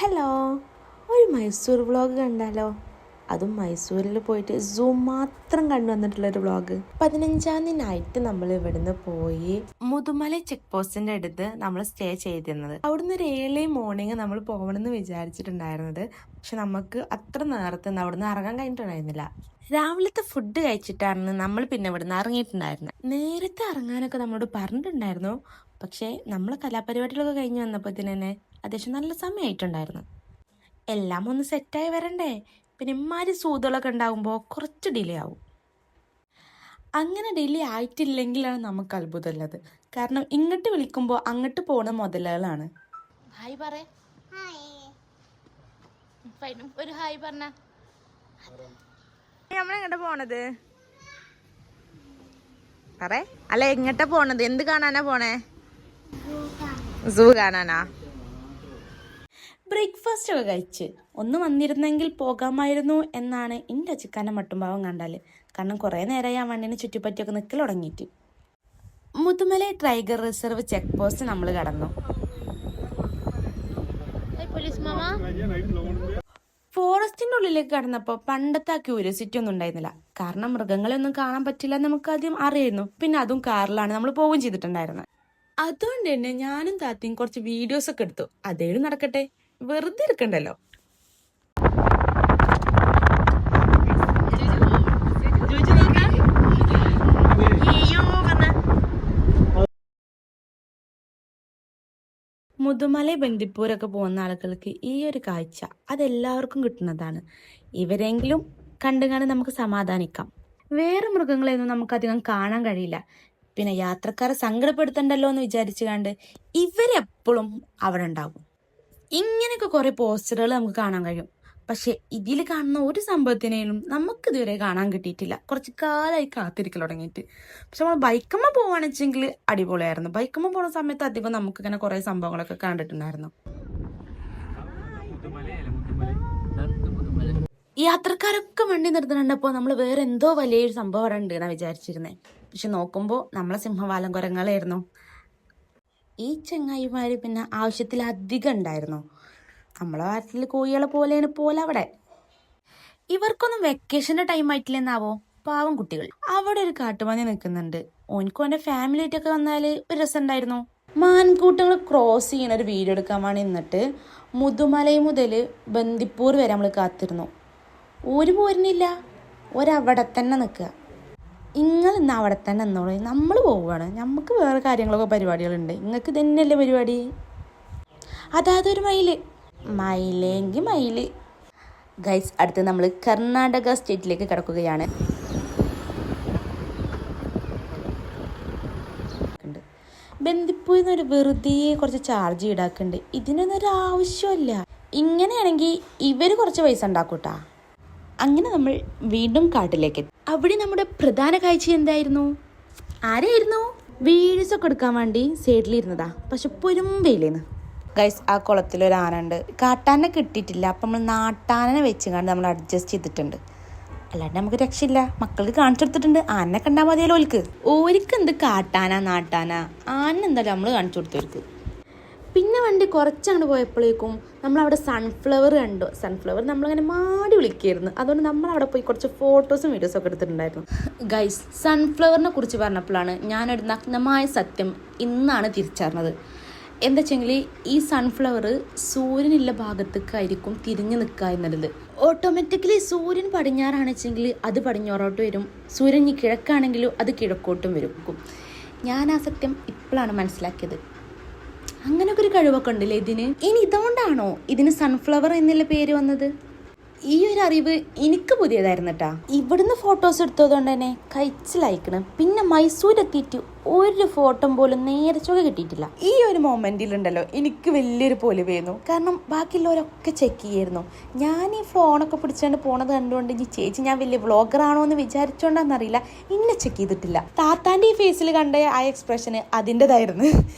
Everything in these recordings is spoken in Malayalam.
ഹലോ, ഒരു മൈസൂർ വ്ളോഗ് കണ്ടാലോ? അതും മൈസൂരിൽ പോയിട്ട് സൂ മാത്രം കണ്ടുവന്നിട്ടുള്ളൊരു വ്ളോഗ്. 15-ാം തീയതി നൈറ്റ് നമ്മൾ ഇവിടുന്ന് പോയി മുതുമല ചെക്ക് പോസ്റ്റിന്റെ അടുത്ത് നമ്മൾ സ്റ്റേ ചെയ്തിരുന്നത്. അവിടുന്ന് ഒരു ഏർലി മോർണിംഗ് നമ്മൾ പോകണമെന്ന് വിചാരിച്ചിട്ടുണ്ടായിരുന്നത്. പക്ഷെ നമുക്ക് അത്ര നേരത്തെ അവിടുന്ന് ഇറങ്ങാൻ കഴിഞ്ഞിട്ടുണ്ടായിരുന്നില്ല. രാവിലത്തെ ഫുഡ് കഴിച്ചിട്ടാണ് നമ്മൾ പിന്നെ ഇവിടുന്ന് ഇറങ്ങിയിട്ടുണ്ടായിരുന്നത്. നേരത്തെ ഇറങ്ങാനൊക്കെ നമ്മളോട് പറഞ്ഞിട്ടുണ്ടായിരുന്നു. പക്ഷേ നമ്മൾ കലാപരിപാടികളൊക്കെ കഴിഞ്ഞ് വന്നപ്പോഴത്തേന് തന്നെ അത്യാവശ്യം നല്ല സമയമായിട്ടുണ്ടായിരുന്നു. എല്ലാം ഒന്ന് സെറ്റായി വരണ്ടേ, പിന്നെ ഇമ്മാതിരി സൂതുകളൊക്കെ ഉണ്ടാകുമ്പോൾ കുറച്ച് ഡിലേ ആവും. അങ്ങനെ ഡിലേ ആയിട്ടില്ലെങ്കിലാണ് നമുക്ക് അത്ഭുതമുള്ളത്. കാരണം ഇങ്ങോട്ട് വിളിക്കുമ്പോൾ അങ്ങോട്ട് പോണ മുതലുകളാണ്. ഹായ് പറ, ഒരു ഹായ് പറഞ്ഞ. നമ്മളെങ്ങോട്ടാ പോണത് പറ. അല്ല, എങ്ങോട്ടാ പോണത്? എന്ത് കാണാനാ പോണേ? സൂ കാണാനാ? ബ്രേക്ക്ഫാസ്റ്റ് ഒക്കെ കഴിച്ച് ഒന്ന് വന്നിരുന്നെങ്കിൽ പോകാമായിരുന്നു എന്നാണ് എൻ്റെ ചിക്കൻ്റെ മട്ടുംഭാവം കണ്ടാൽ. കാരണം കുറേ നേരമായി ആ വണ്ടിനെ ചുറ്റിപ്പറ്റിയൊക്കെ നിൽക്കൽ തുടങ്ങിയിട്ട്. Mudumalai tiger reserve check post നമ്മൾ കടന്നു. ഫോറസ്റ്റിൻ്റെ ഉള്ളിലേക്ക് കടന്നപ്പോൾ പണ്ടത്തെ ആ ക്യൂരിയോസിറ്റി ഒന്നും ഉണ്ടായിരുന്നില്ല. കാരണം മൃഗങ്ങളെ ഒന്നും കാണാൻ പറ്റില്ല എന്ന് നമുക്ക് ആദ്യം അറിയായിരുന്നു. പിന്നെ അതും കാറിലാണ് നമ്മൾ പോവുകയും ചെയ്തിട്ടുണ്ടായിരുന്നത്. അതുകൊണ്ട് തന്നെ ഞാനും താത്തയും കുറച്ച് വീഡിയോസ് ഒക്കെ എടുത്തു. അതേലും നടക്കട്ടെ, വെറുതെ ഇരിക്കണ്ടല്ലോ. മുതുമല ബന്ദിപ്പൂരൊക്കെ പോകുന്ന ആളുകൾക്ക് ഈ ഒരു കാഴ്ച അതെല്ലാവർക്കും കിട്ടുന്നതാണ്. ഇവരെങ്കിലും കണ്ടുകാണ് നമുക്ക് സമാധാനിക്കാം. വേറെ മൃഗങ്ങളെയൊന്നും നമുക്കധികം കാണാൻ കഴിയില്ല. പിന്നെ യാത്രക്കാരെ സങ്കടപ്പെടുത്തണ്ടല്ലോ എന്ന് വിചാരിച്ചു കണ്ട് ഇവരെപ്പോഴും അവിടെ ഉണ്ടാകും. ഇങ്ങനെയൊക്കെ കുറെ പോസ്റ്ററുകൾ നമുക്ക് കാണാൻ കഴിയും. പക്ഷെ ഇതിൽ കാണുന്ന ഒരു സംഭവത്തിനേലും നമുക്കിതുവരെ കാണാൻ കിട്ടിയിട്ടില്ല. കുറച്ച് കാലമായി കാത്തിരിക്കൽ തുടങ്ങിയിട്ട്. പക്ഷെ നമ്മൾ ബൈക്കമ്മ പോവാണെച്ചെങ്കിൽ അടിപൊളിയായിരുന്നു. ബൈക്കമ്മ പോകുന്ന സമയത്ത് അധികം നമുക്കിങ്ങനെ കുറെ സംഭവങ്ങളൊക്കെ കണ്ടിട്ടുണ്ടായിരുന്നു. യാത്രക്കാരൊക്കെ വണ്ടി നിർത്തുന്നുണ്ടപ്പോൾ നമ്മൾ വേറെ എന്തോ വലിയൊരു സംഭവം അവിടെ ഉണ്ട് എന്നാണ് വിചാരിച്ചിരുന്നത്. പക്ഷെ നോക്കുമ്പോൾ നമ്മളെ സിംഹവാലം കുരങ്ങളായിരുന്നു. ഈ ചങ്ങായിമാർ പിന്നെ ആവശ്യത്തിലധികം ഉണ്ടായിരുന്നു. നമ്മളെ നാട്ടിൽ കോഴികളെ പോലെയാണ് പോലെ അവിടെ. ഇവർക്കൊന്നും വെക്കേഷൻ്റെ ടൈം ആയിട്ടില്ലെന്നാവോ, പാവം കുട്ടികൾ. അവിടെ ഒരു കാട്ടുപന്നി നിൽക്കുന്നുണ്ട്. ഓനിക്കും എൻ്റെ ഫാമിലി ആയിട്ടൊക്കെ വന്നാൽ ഒരു രസം ഉണ്ടായിരുന്നു. മാൻകൂട്ടങ്ങൾ ക്രോസ് ചെയ്യണ ഒരു വീഡിയോ എടുക്കാൻ വേണ്ടി നിന്നിട്ട് മുതുമല മുതൽ ബന്ദിപ്പൂർ വരെ നമ്മൾ കാത്തിരുന്നു. ഒരു പോരുന്നില്ല, ഒരവിടെ തന്നെ നിൽക്കുക. നിങ്ങൾ ഇന്ന് അവിടെ തന്നെ എന്നോളൂ, നമ്മൾ പോവുകയാണ്. നമുക്ക് വേറെ കാര്യങ്ങളൊക്കെ പരിപാടികളുണ്ട്. നിങ്ങൾക്ക് തന്നെയല്ലേ പരിപാടി? അതാതൊരു മയിലെങ്കിൽ മയില്. ഗൈസ്, അടുത്ത് നമ്മൾ കർണാടക സ്റ്റേറ്റിലേക്ക് കിടക്കുകയാണ്. ബന്ദിപ്പൂരിൽ നിന്ന് ഒരു വെറുതെ കുറച്ച് ചാർജ് ഈടാക്കുന്നുണ്ട്. ഇതിനൊന്നും ഒരു ആവശ്യമില്ല. ഇങ്ങനെയാണെങ്കിൽ ഇവർ കുറച്ച് പൈസ ഉണ്ടാക്കൂട്ടാ. അങ്ങനെ നമ്മൾ വീണ്ടും കാട്ടിലേക്ക് എത്തി. അവിടെ നമ്മുടെ പ്രധാന കാഴ്ച എന്തായിരുന്നു? ആരായിരുന്നു? വീഡിയോസൊക്കെ എടുക്കാൻ വേണ്ടി സൈഡിലിരുന്നതാ. പക്ഷെ പൊരുമ്പയിലേന്ന്. ഗൈസ്, ആ കുളത്തിലൊരു ആന ഉണ്ട്. കാട്ടാനെ കിട്ടിയിട്ടില്ല. അപ്പം നമ്മൾ നാട്ടാനെ വെച്ചുകൊണ്ട് നമ്മൾ അഡ്ജസ്റ്റ് ചെയ്തിട്ടുണ്ട്. അല്ലാണ്ട് നമുക്ക് രക്ഷയില്ല. മക്കൾക്ക് കാണിച്ചു കൊടുത്തിട്ടുണ്ട്. ആനെ കണ്ടാൽ മതിയല്ലോ ഓൽക്ക്. ഓർക്ക് എന്ത് കാട്ടാന നാട്ടാന, ആന എന്തായാലും നമ്മൾ കാണിച്ചു കൊടുത്തവർക്ക്. പിന്നെ വണ്ടി കുറച്ചങ്ങോട്ട് പോയപ്പോഴേക്കും നമ്മളവിടെ സൺഫ്ലവർ കണ്ടു. സൺഫ്ലവർ നമ്മളിങ്ങനെ മാടി വിളിക്കുകയായിരുന്നു. അതുകൊണ്ട് നമ്മളവിടെ പോയി കുറച്ച് ഫോട്ടോസും വീഡിയോസും ഒക്കെ എടുത്തിട്ടുണ്ടായിരുന്നു. ഗൈസ്, സൺഫ്ലവറിനെ കുറിച്ച് പറഞ്ഞപ്പോഴാണ് ഞാനൊരു നഗ്നമായ സത്യം ഇന്നാണ് തിരിച്ചറിഞ്ഞത്. എന്താ വെച്ചെങ്കിൽ ഈ സൺഫ്ലവർ സൂര്യനുള്ള ഭാഗത്തേക്കായിരിക്കും തിരിഞ്ഞു നിൽക്കുക എന്നുള്ളത്. ഓട്ടോമാറ്റിക്കലി സൂര്യൻ പടിഞ്ഞാറാണ് വെച്ചെങ്കിൽ അത് പടിഞ്ഞാറോട്ട് വരും. സൂര്യൻ ഈ കിഴക്കാണെങ്കിലും അത് കിഴക്കോട്ടും വരും. ഞാൻ ആ സത്യം ഇപ്പോഴാണ് മനസ്സിലാക്കിയത്. അങ്ങനെയൊക്കെ ഒരു കഴിവൊക്കെ ഉണ്ടല്ലേ ഇതിന്. ഇനി ഇതുകൊണ്ടാണോ ഇതിന് സൺഫ്ലവർ എന്നുള്ള പേര് വന്നത്? ഈ ഒരു അറിവ് എനിക്ക് പുതിയതായിരുന്നു കേട്ടാ. ഇവിടുന്ന് ഫോട്ടോസ് എടുത്തതുകൊണ്ട് തന്നെ കഴിച്ചിലായിക്കണം. പിന്നെ മൈസൂരെത്തിയിട്ട് ഒരു ഫോട്ടോ പോലും നേരെ ചുക കിട്ടിയിട്ടില്ല. ഈ ഒരു മൊമെന്റിലുണ്ടല്ലോ എനിക്ക് വലിയൊരു പൊലിവായിരുന്നു. കാരണം ബാക്കിയുള്ളവരൊക്കെ ചെക്ക് ചെയ്യായിരുന്നു. ഞാൻ ഈ ഫോണൊക്കെ പിടിച്ചുകൊണ്ട് പോണത് കണ്ടുകൊണ്ട് ഈ ചേച്ചി ഞാൻ വലിയ വ്ളോഗറാണോ എന്ന് വിചാരിച്ചോണ്ടാന്നറിയില്ല, ഇന്നെ ചെക്ക് ചെയ്തിട്ടില്ല. താത്താൻ്റെ ഈ ഫേസിൽ കണ്ട ആ എക്സ്പ്രഷന് അതിൻ്റെതായിരുന്നു.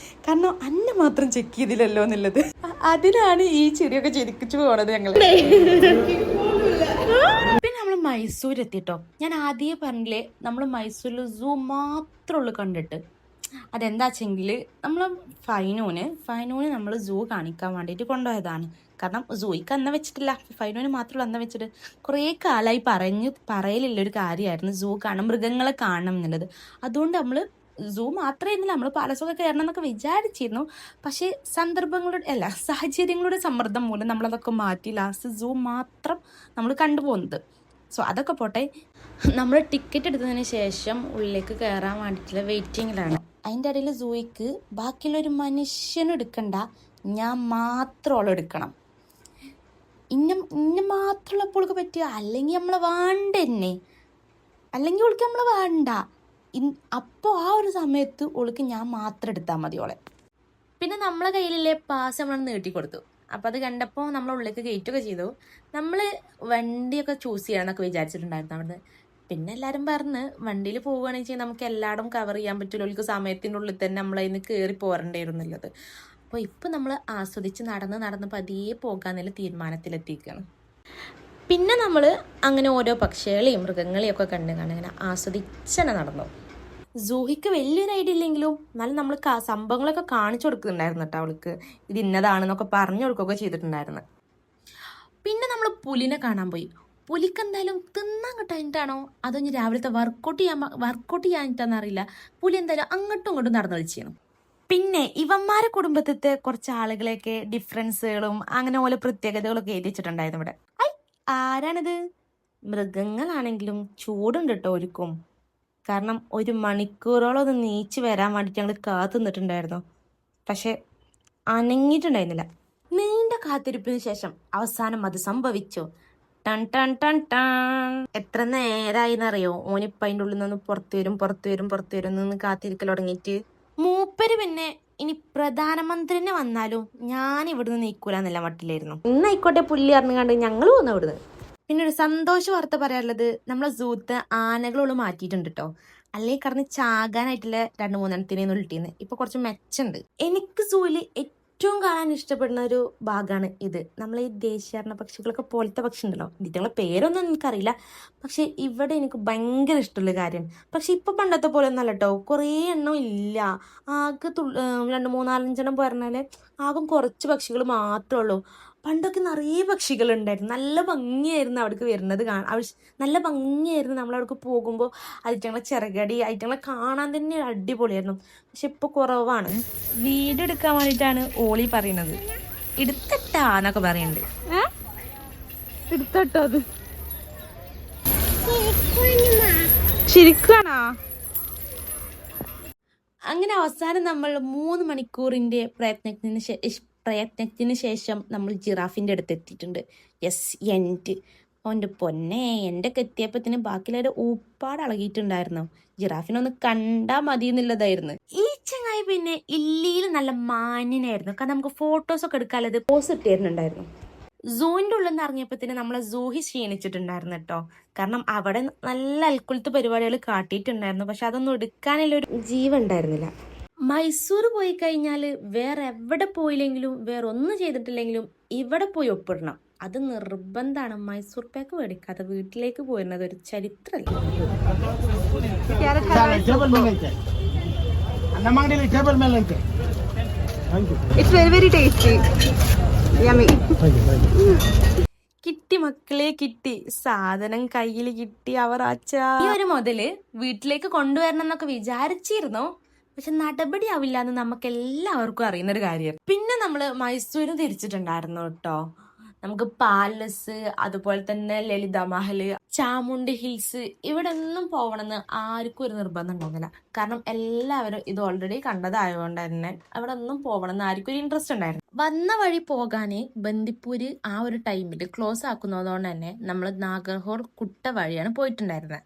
കാരണം അന്നെ മാത്രം ചെക്ക് ചെയ്തില്ലല്ലോ എന്നുള്ളത്. അതിനാണ് ഈ ചെടിയൊക്കെ ചിരിക്കിച്ചു പോണത് ഞങ്ങൾ. പിന്നെ നമ്മൾ മൈസൂർ എത്തിട്ടോ. ഞാൻ ആദ്യമേ പറഞ്ഞില്ലേ, നമ്മൾ മൈസൂരിൽ സൂ മാത്രമേ ഉള്ളൂ കണ്ടിട്ട്. അതെന്താ വെച്ചെങ്കിൽ നമ്മൾ ഫൈനൂന് നമ്മൾ സൂ കാണിക്കാൻ വേണ്ടിയിട്ട് കൊണ്ടുപോയതാണ്. കാരണം സൂയ്ക്ക് അന്ന വെച്ചിട്ടില്ല, ഫൈനൂന് മാത്രമല്ല അന്ന വെച്ചിട്ട്. കുറേ കാലമായി പറയലുള്ളൊരു കാര്യമായിരുന്നു സൂ കാണണം, മൃഗങ്ങളെ കാണണം എന്നുള്ളത്. അതുകൊണ്ട് നമ്മൾ സൂ മാത്രമായിരുന്നില്ല, നമ്മൾ പാലസൊക്കെ കയറണം എന്നൊക്കെ വിചാരിച്ചിരുന്നു. പക്ഷേ സാഹചര്യങ്ങളുടെ സമ്മർദ്ദം മൂലം നമ്മളതൊക്കെ മാറ്റി ലാസ്റ്റ് സൂ മാത്രം നമ്മൾ കണ്ടുപോകുന്നത്. സോ അതൊക്കെ പോട്ടെ. നമ്മൾ ടിക്കറ്റ് എടുത്തതിന് ശേഷം ഉള്ളിലേക്ക് കയറാൻ വേണ്ടിയിട്ടുള്ള വെയിറ്റിങ്ങിലാണ്. അതിൻ്റെ ഇടയിൽ സൂയിക്ക് ബാക്കിയുള്ളൊരു മനുഷ്യനും എടുക്കണ്ട, ഞാൻ മാത്രം എടുക്കണം. ഇന്ന മാത്രമുള്ള ഓൾക്ക് പറ്റുക, അല്ലെങ്കിൽ നമ്മളെ വേണ്ട തന്നെ, അല്ലെങ്കിൽ ഓൾക്ക് നമ്മളെ വേണ്ട. അപ്പോൾ ആ ഒരു സമയത്ത് ഓൾക്ക് ഞാൻ മാത്രം എടുത്താൽ മതി ഓളെ. പിന്നെ നമ്മളെ കയ്യിലെ പാസ് നമ്മൾ നീട്ടിക്കൊടുത്തു. അപ്പം അത് കണ്ടപ്പോൾ നമ്മൾ ഉള്ളിലേക്ക് കയറ്റുകയൊക്കെ ചെയ്തു. നമ്മൾ വണ്ടിയൊക്കെ ചൂസ് ചെയ്യാമെന്നൊക്കെ വിചാരിച്ചിട്ടുണ്ടായിരുന്നു അവിടുന്ന്. പിന്നെ എല്ലാവരും പറഞ്ഞ് വണ്ടിയിൽ പോവുകയാണെന്ന് വെച്ചാൽ നമുക്ക് എല്ലായിടും കവർ ചെയ്യാൻ പറ്റില്ല, ഓൾക്ക് സമയത്തിൻ്റെ ഉള്ളിൽ തന്നെ നമ്മളതിന് കയറി പോരണ്ടായിരുന്നുള്ളത്. അപ്പോൾ ഇപ്പം നമ്മൾ ആസ്വദിച്ച് നടന്ന് പതിയെ പോകാമെന്നുള്ള തീരുമാനത്തിലെത്തിയിരിക്കുകയാണ്. പിന്നെ നമ്മൾ അങ്ങനെ ഓരോ പക്ഷികളെയും മൃഗങ്ങളെയും ഒക്കെ കണ്ട് ഇങ്ങനെ ആസ്വദിച്ചന്നെ നടന്നു. സൂഹിക്ക് വലിയൊരു ഐഡിയ ഇല്ലെങ്കിലും എന്നാലും നമ്മൾ സംഭവങ്ങളൊക്കെ കാണിച്ചു കൊടുക്കുന്നുണ്ടായിരുന്നു കേട്ടോ അവൾക്ക്. ഇത് ഇന്നതാണെന്നൊക്കെ പറഞ്ഞു കൊടുക്കുകയൊക്കെ ചെയ്തിട്ടുണ്ടായിരുന്നു. പിന്നെ നമ്മൾ പുലിനെ കാണാൻ പോയി. പുലിക്ക് എന്തായാലും തിന്നാൻ കിട്ടാനിട്ടാണോ അതോ ഇനി രാവിലത്തെ വർക്കൗട്ട് ചെയ്യാനിട്ടാന്ന് അറിയില്ല, പുലി എന്തായാലും അങ്ങോട്ടും ഇങ്ങോട്ടും നടന്നു കളിച്ചു. പിന്നെ ഇവന്മാരെ കുടുംബത്തിലത്തെ കുറച്ച് ആളുകളെയൊക്കെ ഡിഫറൻസുകളും അങ്ങനെ ഓരോ പ്രത്യേകതകളൊക്കെ എഴുതി വെച്ചിട്ടുണ്ടായിരുന്നു ഇവിടെ. ആരാണിത്? മൃഗങ്ങളാണെങ്കിലും ചൂടുണ്ട് കേട്ടോ ഒരുക്കും. കാരണം 1 മണിക്കൂറോളം ഒന്ന് നീച്ച് വരാൻ വേണ്ടിയിട്ട് ഞങ്ങൾ കാത്തു നിന്നിട്ടുണ്ടായിരുന്നു. പക്ഷെ അനങ്ങിയിട്ടുണ്ടായിരുന്നില്ല. നീണ്ട കാത്തിരിപ്പിന് ശേഷം അവസാനം അത് സംഭവിച്ചു. ടൺ ടൺ ടൺ ടൺ. എത്ര നേരമായിന്നറിയോ ഓനിപ്പം അതിൻ്റെ ഉള്ളിൽ നിന്ന് പുറത്തു വരും നിന്ന് കാത്തിരിക്കൽ തുടങ്ങിയിട്ട്. മൂപ്പര് പിന്നെ ഇനി പ്രധാനമന്ത്രിനെ വന്നാലും ഞാൻ ഇവിടുന്ന് നീക്കൂലെന്നല്ല മട്ടിലായിരുന്നു. ഇന്നായിക്കോട്ടെ പുല്ലി അറിഞ്ഞുകൊണ്ട് ഞങ്ങൾ പോന്നു ഇവിടുന്ന്. പിന്നെ ഒരു സന്തോഷ വാർത്ത പറയാനുള്ളത്, നമ്മളെ സൂത്ത് ആനകളോട് മാറ്റിയിട്ടുണ്ട് കേട്ടോ. അല്ലെങ്കിൽ കടന്ന് ചാകാനായിട്ടുള്ള 2-3 എണ്ണത്തിനെ ഉരുട്ടിന്ന് ഇപ്പൊ കുറച്ച് മെച്ചുണ്ട്. എനിക്ക് സൂവിൽ ഏറ്റവും കാണാൻ ഇഷ്ടപ്പെടുന്ന ഒരു ഭാഗമാണ് ഇത്. നമ്മൾ ഈ ദേശീയാടന പക്ഷികളൊക്കെ പോലത്തെ പക്ഷി ഉണ്ടല്ലോ, ഇതിന്റെ പേരൊന്നും എനിക്കറിയില്ല. പക്ഷെ ഇവിടെ എനിക്ക് ഭയങ്കര ഇഷ്ടമുള്ള കാര്യം. പക്ഷെ ഇപ്പൊ പണ്ടത്തെ പോലെ ഒന്നല്ല കേട്ടോ, കുറേ എണ്ണം ഇല്ല. ആകെ 2-3-4-5 എണ്ണം പറഞ്ഞാല് ആകും കുറച്ച് പക്ഷികൾ മാത്രമേ ഉള്ളൂ. പണ്ടൊക്കെ നിറയെ പക്ഷികളുണ്ടായിരുന്നു, നല്ല ഭംഗിയായിരുന്നു അവിടേക്ക് വരുന്നത് നല്ല ഭംഗിയായിരുന്നു. നമ്മളവിടേക്ക് പോകുമ്പോൾ ഐറ്റങ്ങളെ ചിറകടി ഐറ്റങ്ങളെ കാണാൻ തന്നെ അടിപൊളിയായിരുന്നു. പക്ഷെ ഇപ്പോൾ കുറവാണ്. വീഡിയോ എടുക്കാൻ വേണ്ടിയിട്ടാണ് ഓളി പറയുന്നത്. എടുത്തിട്ടാന്നൊക്കെ പറയുന്നുണ്ട്. എടുത്തട്ടോ അത് ശരിക്കാണോ? അങ്ങനെ അവസാനം നമ്മൾ 3 മണിക്കൂറിന്റെ പ്രയത്നത്തിന് ശേഷം നമ്മൾ ജിറാഫിൻ്റെ അടുത്ത് എത്തിയിട്ടുണ്ട്. യെസ്, ഓൻ്റെ പൊന്നെ, എൻ്റെ ഒക്കെ എത്തിയപ്പത്തിന് ബാക്കിയുള്ളവരെ ഊപ്പാട് അളകിയിട്ടുണ്ടായിരുന്നു. ജിറാഫിനൊന്ന് കണ്ടാൽ മതി എന്നുള്ളതായിരുന്നു. ഈ ചങ്ങായി പിന്നെ ഇല്ലിയിൽ നല്ല മാന്യനായിരുന്നു. കാരണം നമുക്ക് ഫോട്ടോസൊക്കെ എടുക്കാനുള്ളത് പോസ് ഇട്ടിരുന്നുണ്ടായിരുന്നു. സൂവിൻ്റെ ഉള്ളിൽ നിന്ന് ഇറങ്ങിയപ്പോഴത്തേന് നമ്മളെ സൂഹി ക്ഷീണിച്ചിട്ടുണ്ടായിരുന്നു കേട്ടോ. കാരണം അവിടെ നല്ല അൽക്കുലത്തെ പരിപാടികൾ കാട്ടിയിട്ടുണ്ടായിരുന്നു. പക്ഷെ അതൊന്നും എടുക്കാനുള്ളൊരു ജീവൻ ഉണ്ടായിരുന്നില്ല. മൈസൂർ പോയി കഴിഞ്ഞാൽ വേറെ എവിടെ പോയില്ലെങ്കിലും വേറെ ഒന്നും ചെയ്തിട്ടില്ലെങ്കിലും ഇവിടെ പോയി ഒപ്പിടണം, അത് നിർബന്ധമാണ്. മൈസൂർ പാക്ക് മേടിക്കാതെ വീട്ടിലേക്ക് പോയിരുന്നത് ഒരു ചരിത്രമല്ല. കിട്ടി മക്കളെ, കിട്ടി സാധനം കയ്യിൽ കിട്ടി. അവർ ഈ ഒരു മുതല് വീട്ടിലേക്ക് കൊണ്ടുവരണം എന്നൊക്കെ വിചാരിച്ചിരുന്നു. പക്ഷെ നടപടിയാവില്ല എന്ന് നമുക്ക് എല്ലാവർക്കും അറിയുന്നൊരു കാര്യം. പിന്നെ നമ്മൾ മൈസൂരും തിരിച്ചിട്ടുണ്ടായിരുന്നു കേട്ടോ. നമുക്ക് പാലസ്, അതുപോലെ തന്നെ ലളിത മഹല്, ചാമുണ്ഡി ഹിൽസ്, ഇവിടെ ഒന്നും പോകണമെന്ന് ആർക്കും ഒരു നിർബന്ധം ഉണ്ടാകുന്നില്ല. കാരണം എല്ലാവരും ഇത് ഓൾറെഡി കണ്ടതായതുകൊണ്ട് തന്നെ അവിടെ ഒന്നും പോകണമെന്ന് ആർക്കും ഒരു ഇൻട്രസ്റ്റ് ഉണ്ടായിരുന്നു. വന്ന വഴി പോകാന് ബന്ദിപ്പൂര് ആ ഒരു ടൈമിൽ ക്ലോസ് ആക്കുന്നതുകൊണ്ട് തന്നെ നമ്മൾ നാഗർഹോൾ കുട്ട വഴിയാണ് പോയിട്ടുണ്ടായിരുന്നത്.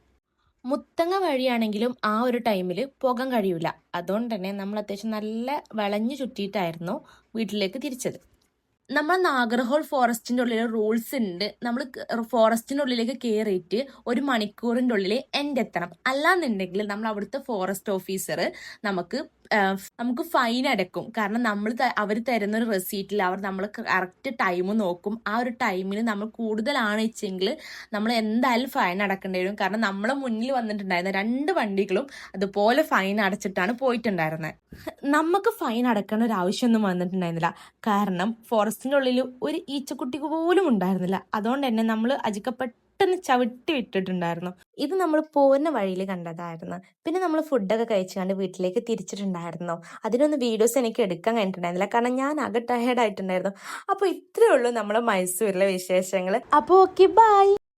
മുത്തങ്ങ വഴിയാണെങ്കിലും ആ ഒരു ടൈമിൽ പോകാൻ കഴിയൂല. അതുകൊണ്ട് തന്നെ നമ്മൾ അത്യാവശ്യം നല്ല വളഞ്ഞു ചുറ്റിയിട്ടായിരുന്നു വീട്ടിലേക്ക് തിരിച്ചത്. നമ്മൾ നാഗർഹോൾ ഫോറസ്റ്റിൻ്റെ ഉള്ളിൽ റൂൾസ് ഉണ്ട്. നമ്മൾ ഫോറസ്റ്റിൻ്റെ ഉള്ളിലേക്ക് കയറിയിട്ട് 1 മണിക്കൂറിൻ്റെ ഉള്ളിൽ എൻഡ് എത്തണം. അല്ലാന്നുണ്ടെങ്കിൽ നമ്മൾ അവിടുത്തെ ഫോറസ്റ്റ് ഓഫീസർ നമുക്ക് നമുക്ക് ഫൈൻ അടക്കും. കാരണം നമ്മൾ അവർ തരുന്ന ഒരു റെസീറ്റിൽ അവർ നമ്മൾ കറക്റ്റ് ടൈം നോക്കും. ആ ഒരു ടൈമിൽ നമ്മൾ കൂടുതലാണ് വെച്ചെങ്കിൽ നമ്മൾ എന്തായാലും ഫൈൻ അടക്കേണ്ടി വരും. കാരണം നമ്മളെ മുന്നിൽ വന്നിട്ടുണ്ടായിരുന്ന 2 വണ്ടികളും അതുപോലെ ഫൈൻ അടച്ചിട്ടാണ് പോയിട്ടുണ്ടായിരുന്നത്. നമുക്ക് ഫൈൻ അടക്കേണ്ട ഒരു ആവശ്യമൊന്നും വന്നിട്ടുണ്ടായിരുന്നില്ല. കാരണം ഫോറസ്റ്റിൻ്റെ ഉള്ളിൽ ഒരു ഈച്ചക്കുട്ടി പോലും ഉണ്ടായിരുന്നില്ല. അതുകൊണ്ട് തന്നെ നമ്മൾ പെട്ടെന്ന് ചവിട്ടി വിട്ടിട്ടുണ്ടായിരുന്നു. ഇത് നമ്മൾ പോകുന്ന വഴിയിൽ കണ്ടതായിരുന്നു. പിന്നെ നമ്മൾ ഫുഡൊക്കെ കഴിച്ചുകൊണ്ട് വീട്ടിലേക്ക് തിരിച്ചിട്ടുണ്ടായിരുന്നു. അതിനൊന്നും വീഡിയോസ് എനിക്ക് എടുക്കാൻ കഴിഞ്ഞിട്ടുണ്ടായിരുന്നില്ല. കാരണം ഞാൻ ആകെ ടയേർഡ് ആയിട്ടുണ്ടായിരുന്നു. അപ്പോൾ ഇത്രയേ ഉള്ളൂ നമ്മളെ മൈസൂരിലെ വിശേഷങ്ങൾ. അപ്പോൾ ഓക്കെ, ബൈ.